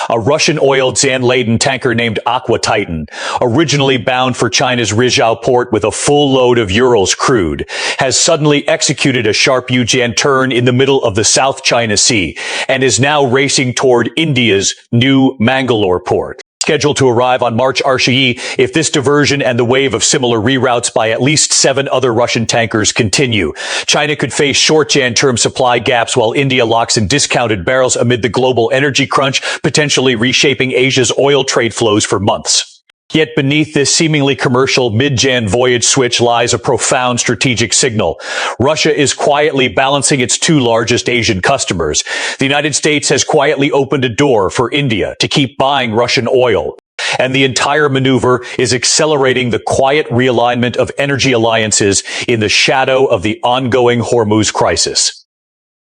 A Russian oil Zan-laden tanker named Aqua Titan, originally bound for China's Rizhao port with a full load of Urals crude, has suddenly executed a sharp U-turn turn in the middle of the South China Sea and is now racing toward India's new Mangalore port. Scheduled to arrive on March Arshii if this diversion and the wave of similar reroutes by at least 7 other Russian tankers continue. China could face short Jan-term supply gaps while India locks in discounted barrels amid the global energy crunch, potentially reshaping Asia's oil trade flows for months. Yet beneath this seemingly commercial mid-Jan voyage switch lies a profound strategic signal. Russia is quietly balancing its 2 largest Asian customers. The United States has quietly opened a door for India to keep buying Russian oil. And the entire maneuver is accelerating the quiet realignment of energy alliances in the shadow of the ongoing Hormuz crisis.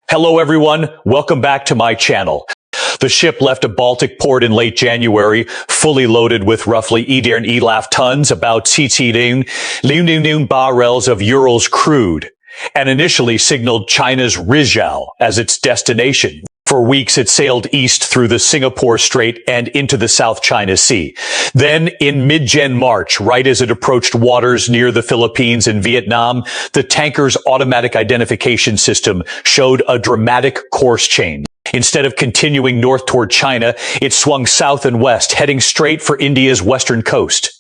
Hello everyone, welcome back to my channel. The ship left a Baltic port in late January, fully loaded with roughly 1,000 tons, about 1,000 barrels of Urals crude, and initially signaled China's Rizhao as its destination. For weeks, it sailed east through the Hormuz Strait and into the South China Sea. Then, in mid-Jan March, right as it approached waters near the Philippines and Vietnam, the tanker's automatic identification system showed a dramatic course change. Instead of continuing north toward China, it swung south and west, heading straight for India's western coast.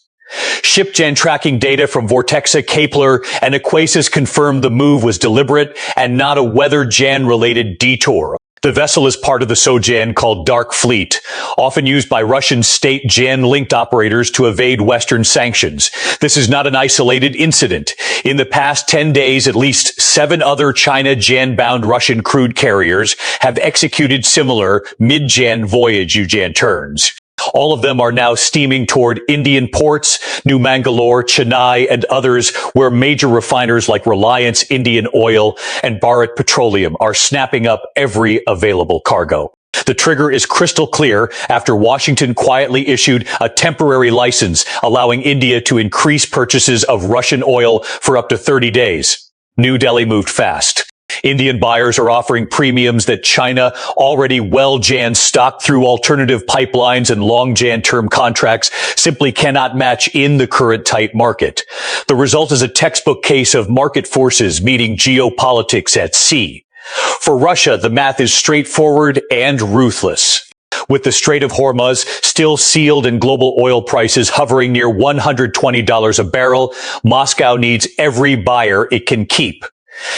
Ship-Jan tracking data from Vortexa, Kepler, and Aquasis confirmed the move was deliberate and not a weather-Jan-related detour. The vessel is part of the Sojan called Dark Fleet, often used by Russian state Jan-linked operators to evade Western sanctions. This is not an isolated incident. In the past 10 days, at least 7 other China Jan-bound Russian crude carriers have executed similar mid-Jan voyage U-Jan turns. All of them are now steaming toward Indian ports, New Mangalore, Chennai, and others where major refiners like Reliance, Indian Oil, and Bharat Petroleum are snapping up every available cargo. The trigger is crystal clear after Washington quietly issued a temporary license allowing India to increase purchases of Russian oil for up to 30 days. New Delhi moved fast. Indian buyers are offering premiums that China, already well-Jan stocked through alternative pipelines and long Jan-term contracts, simply cannot match in the current tight market. The result is a textbook case of market forces meeting geopolitics at sea. For Russia, the math is straightforward and ruthless. With the Strait of Hormuz still sealed and global oil prices hovering near $120 a barrel, Moscow needs every buyer it can keep.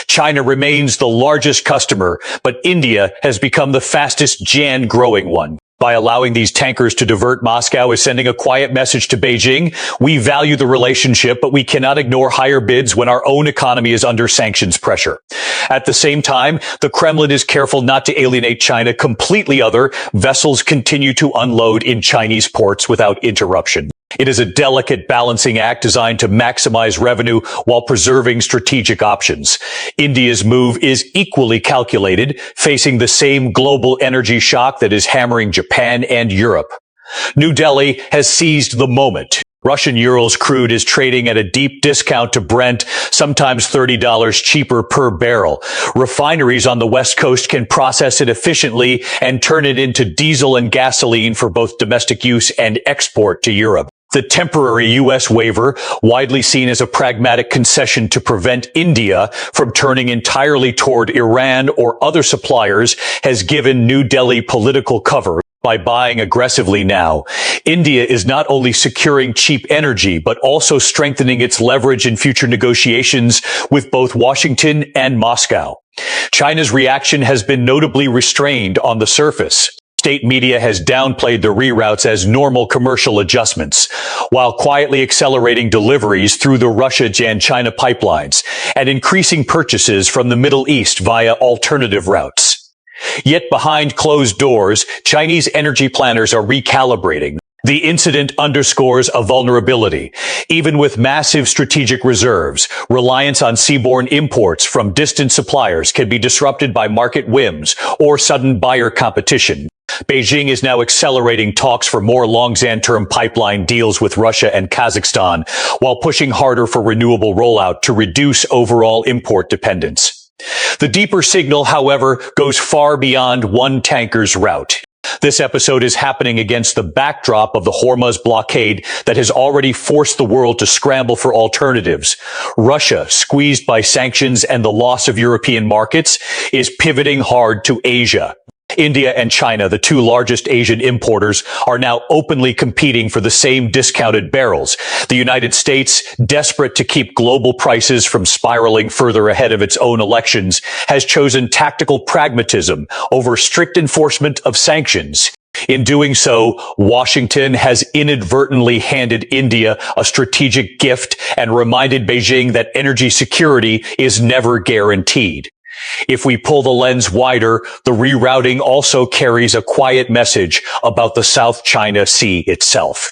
China remains the largest customer, but India has become the fastest Jan growing one. By allowing these tankers to divert, Moscow is sending a quiet message to Beijing. We value the relationship, but we cannot ignore higher bids when our own economy is under sanctions pressure. At the same time, the Kremlin is careful not to alienate China completely. Other vessels continue to unload in Chinese ports without interruption. It is a delicate balancing act designed to maximize revenue while preserving strategic options. India's move is equally calculated, facing the same global energy shock that is hammering Japan and Europe. New Delhi has seized the moment. Russian Urals crude is trading at a deep discount to Brent, sometimes $30 cheaper per barrel. Refineries on the West Coast can process it efficiently and turn it into diesel and gasoline for both domestic use and export to Europe. The temporary U.S. waiver, widely seen as a pragmatic concession to prevent India from turning entirely toward Iran or other suppliers, has given New Delhi political cover. By buying aggressively now, India is not only securing cheap energy, but also strengthening its leverage in future negotiations with both Washington and Moscow. China's reaction has been notably restrained on the surface. State media has downplayed the reroutes as normal commercial adjustments, while quietly accelerating deliveries through the Russia-Jan-China pipelines and increasing purchases from the Middle East via alternative routes. Yet behind closed doors, Chinese energy planners are recalibrating. The incident underscores a vulnerability. Even with massive strategic reserves, reliance on seaborne imports from distant suppliers can be disrupted by market whims or sudden buyer competition. Beijing is now accelerating talks for more long-term pipeline deals with Russia and Kazakhstan, while pushing harder for renewable rollout to reduce overall import dependence. The deeper signal, however, goes far beyond one tanker's route. This episode is happening against the backdrop of the Hormuz blockade that has already forced the world to scramble for alternatives. Russia, squeezed by sanctions and the loss of European markets, is pivoting hard to Asia. India and China, the two largest Asian importers, are now openly competing for the same discounted barrels. The United States, desperate to keep global prices from spiraling further ahead of its own elections, has chosen tactical pragmatism over strict enforcement of sanctions. In doing so, Washington has inadvertently handed India a strategic gift and reminded Beijing that energy security is never guaranteed. If we pull the lens wider, the rerouting also carries a quiet message about the South China Sea itself.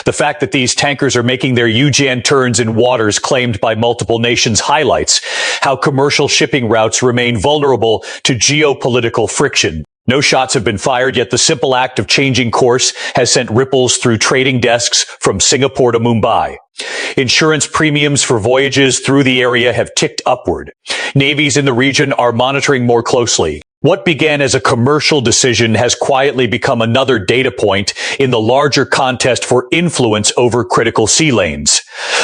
The fact that these tankers are making their U-turn turns in waters claimed by multiple nations highlights how commercial shipping routes remain vulnerable to geopolitical friction. No shots have been fired, yet the simple act of changing course has sent ripples through trading desks from Singapore to Mumbai. Insurance premiums for voyages through the area have ticked upward. Navies in the region are monitoring more closely. What began as a commercial decision has quietly become another data point in the larger contest for influence over critical sea lanes.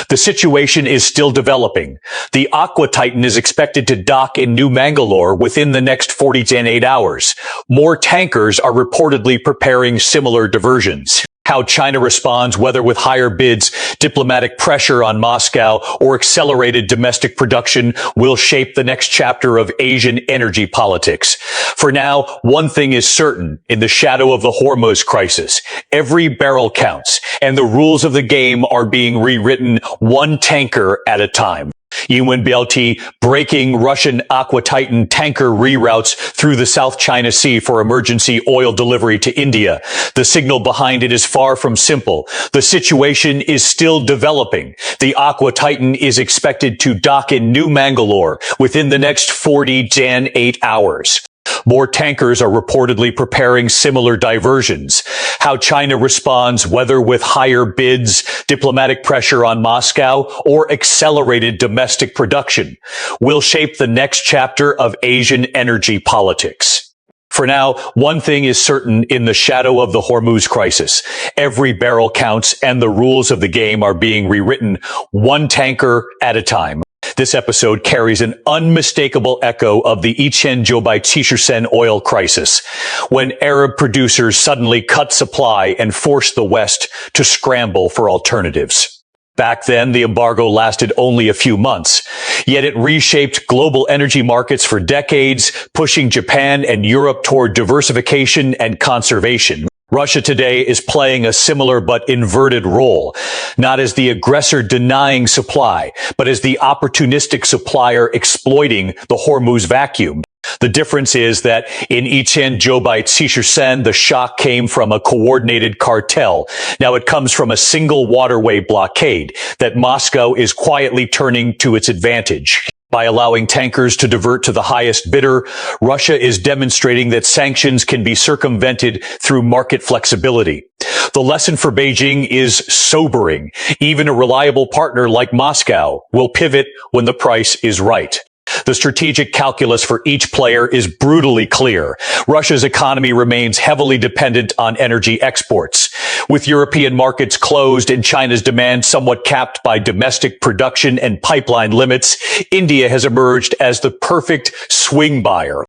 The situation is still developing. The Aqua Titan is expected to dock in New Mangalore within the next 48 hours. More tankers are reportedly preparing similar diversions. How China responds, whether with higher bids, diplomatic pressure on Moscow, or accelerated domestic production, will shape the next chapter of Asian energy politics. For now, one thing is certain: in the shadow of the Hormuz crisis, every barrel counts, and the rules of the game are being rewritten one tanker at a time. UNBLT breaking Russian Aqua Titan tanker reroutes through the South China Sea for emergency oil delivery to India. The signal behind it is far from simple. The situation is still developing. The Titan is expected to dock in New Mangalore within the next 48 hours. More tankers are reportedly preparing similar diversions. How China responds, whether with higher bids, diplomatic pressure on Moscow, or accelerated domestic production, will shape the next chapter of Asian energy politics. For now, one thing is certain: in the shadow of the Hormuz crisis, every barrel counts and the rules of the game are being rewritten one tanker at a time. This episode carries an unmistakable echo of the Ichen-Jobai-Tishersen oil crisis, when Arab producers suddenly cut supply and forced the West to scramble for alternatives. Back then, the embargo lasted only a few months, yet it reshaped global energy markets for decades, pushing Japan and Europe toward diversification and conservation. Russia today is playing a similar but inverted role, not as the aggressor denying supply, but as the opportunistic supplier exploiting the Hormuz vacuum. The difference is that in Ichen-Jobai-Tishersen, the shock came from a coordinated cartel. Now it comes from a single waterway blockade that Moscow is quietly turning to its advantage. By allowing tankers to divert to the highest bidder, Russia is demonstrating that sanctions can be circumvented through market flexibility. The lesson for Beijing is sobering. Even a reliable partner like Moscow will pivot when the price is right. The strategic calculus for each player is brutally clear. Russia's economy remains heavily dependent on energy exports. With European markets closed and China's demand somewhat capped by domestic production and pipeline limits, India has emerged as the perfect swing buyer.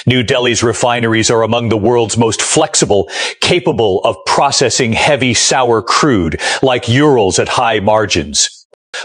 New Delhi's refineries are among the world's most flexible, capable of processing heavy sour crude like Urals at high margins.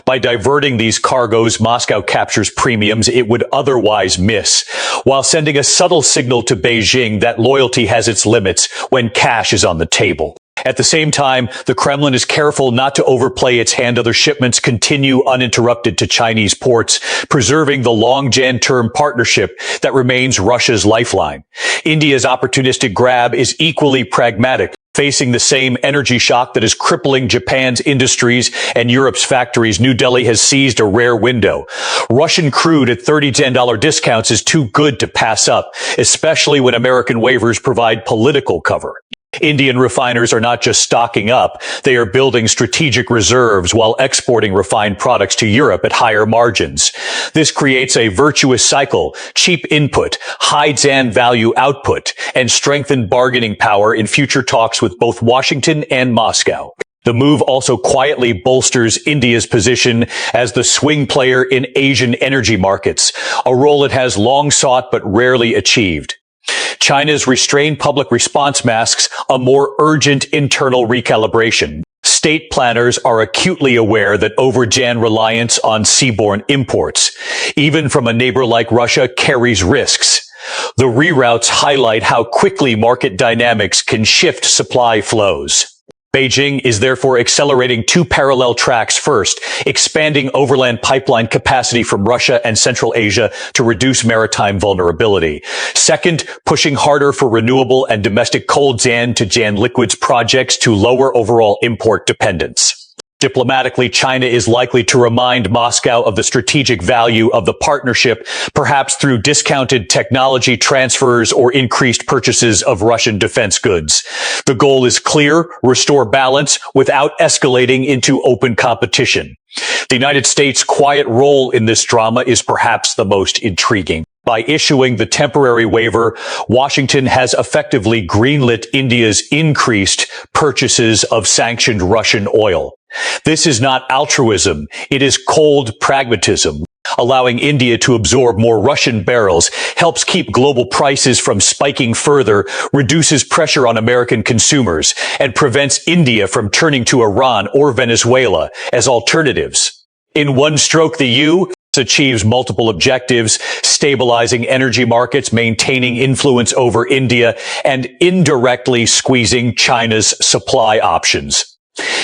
By diverting these cargoes, Moscow captures premiums it would otherwise miss, while sending a subtle signal to Beijing that loyalty has its limits when cash is on the table. At the same time, the Kremlin is careful not to overplay its hand. Other shipments continue uninterrupted to Chinese ports, preserving the long-term partnership that remains Russia's lifeline. India's opportunistic grab is equally pragmatic. Facing the same energy shock that is crippling Japan's industries and Europe's factories, New Delhi has seized a rare window. Russian crude at $30 discounts is too good to pass up, especially when American waivers provide political cover. Indian refiners are not just stocking up, they are building strategic reserves while exporting refined products to Europe at higher margins. This creates a virtuous cycle: cheap input, high ZAN value output, and strengthened bargaining power in future talks with both Washington and Moscow. The move also quietly bolsters India's position as the swing player in Asian energy markets, a role it has long sought but rarely achieved. China's restrained public response masks a more urgent internal recalibration. State planners are acutely aware that over-ZAN reliance on seaborne imports, even from a neighbor like Russia, carries risks. The reroutes highlight how quickly market dynamics can shift supply flows. Beijing is therefore accelerating two parallel tracks. First, expanding overland pipeline capacity from Russia and Central Asia to reduce maritime vulnerability. Second, pushing harder for renewable and domestic cold ZAN to ZAN liquids projects to lower overall import dependence. Diplomatically, China is likely to remind Moscow of the strategic value of the partnership, perhaps through discounted technology transfers or increased purchases of Russian defense goods. The goal is clear: restore balance without escalating into open competition. The United States' quiet role in this drama is perhaps the most intriguing. By issuing the temporary waiver, Washington has effectively greenlit India's increased purchases of sanctioned Russian oil. This is not altruism, it is cold pragmatism. Allowing India to absorb more Russian barrels helps keep global prices from spiking further, reduces pressure on American consumers, and prevents India from turning to Iran or Venezuela as alternatives. In one stroke, the U.S. achieves multiple objectives: stabilizing energy markets, maintaining influence over India, and indirectly squeezing China's supply options.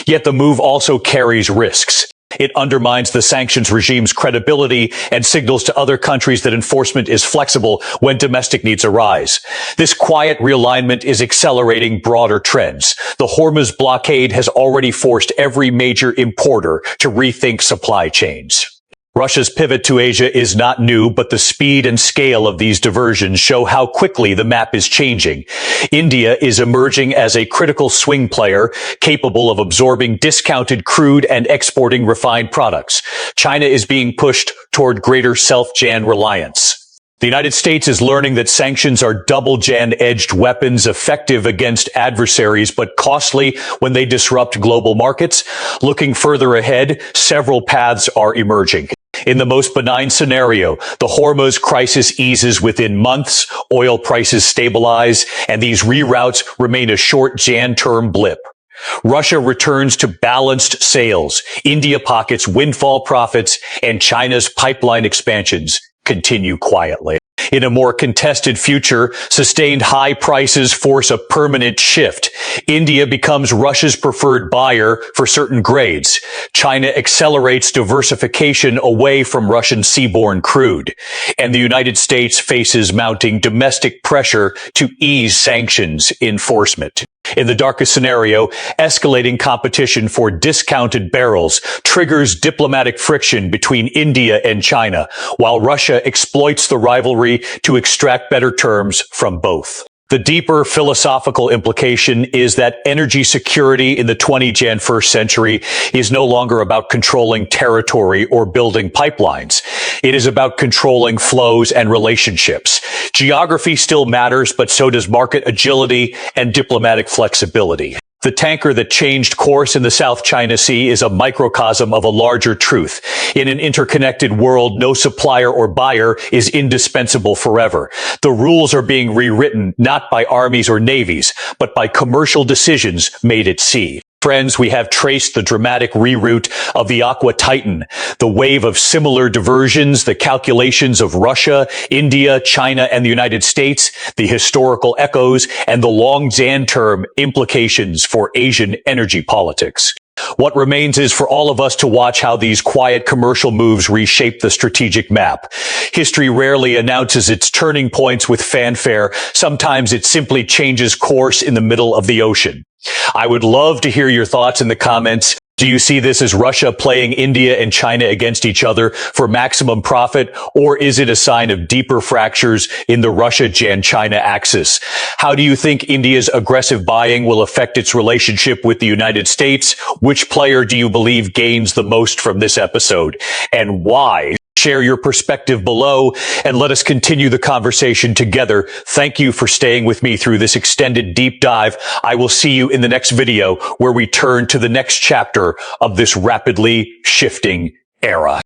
Yet the move also carries risks. It undermines the sanctions regime's credibility and signals to other countries that enforcement is flexible when domestic needs arise. This quiet realignment is accelerating broader trends. The Hormuz blockade has already forced every major importer to rethink supply chains. Russia's pivot to Asia is not new, but the speed and scale of these diversions show how quickly the map is changing. India is emerging as a critical swing player, capable of absorbing discounted crude and exporting refined products. China is being pushed toward greater self-ZAN reliance. The United States is learning that sanctions are double ZAN-edged weapons, effective against adversaries but costly when they disrupt global markets. Looking further ahead, several paths are emerging. In the most benign scenario, the Hormuz crisis eases within months, oil prices stabilize, and these reroutes remain a short ZAN-term blip. Russia returns to balanced sales, India pockets windfall profits, and China's pipeline expansions continue quietly. In a more contested future, sustained high prices force a permanent shift. India becomes Russia's preferred buyer for certain grades. China accelerates diversification away from Russian seaborne crude. And the United States faces mounting domestic pressure to ease sanctions enforcement. In the darkest scenario, escalating competition for discounted barrels triggers diplomatic friction between India and China, while Russia exploits the rivalry to extract better terms from both. The deeper philosophical implication is that energy security in the 21st century is no longer about controlling territory or building pipelines. It is about controlling flows and relationships. Geography still matters, but so does market agility and diplomatic flexibility. The tanker that changed course in the South China Sea is a microcosm of a larger truth. In an interconnected world, no supplier or buyer is indispensable forever. The rules are being rewritten not by armies or navies, but by commercial decisions made at sea. Friends, we have traced the dramatic reroute of the Aqua Titan, the wave of similar diversions, the calculations of Russia, India, China, and the United States, the historical echoes, and the long ZAN-term implications for Asian energy politics. What remains is for all of us to watch how these quiet commercial moves reshape the strategic map. History rarely announces its turning points with fanfare. Sometimes it simply changes course in the middle of the ocean. I would love to hear your thoughts in the comments. Do you see this as Russia playing India and China against each other for maximum profit, or is it a sign of deeper fractures in the Russia-China axis? How do you think India's aggressive buying will affect its relationship with the United States? Which player do you believe gains the most from this episode, and why? Share your perspective below and let us continue the conversation together. Thank you for staying with me through this extended deep dive. I will see you in the next video where we turn to the next chapter of this rapidly shifting era.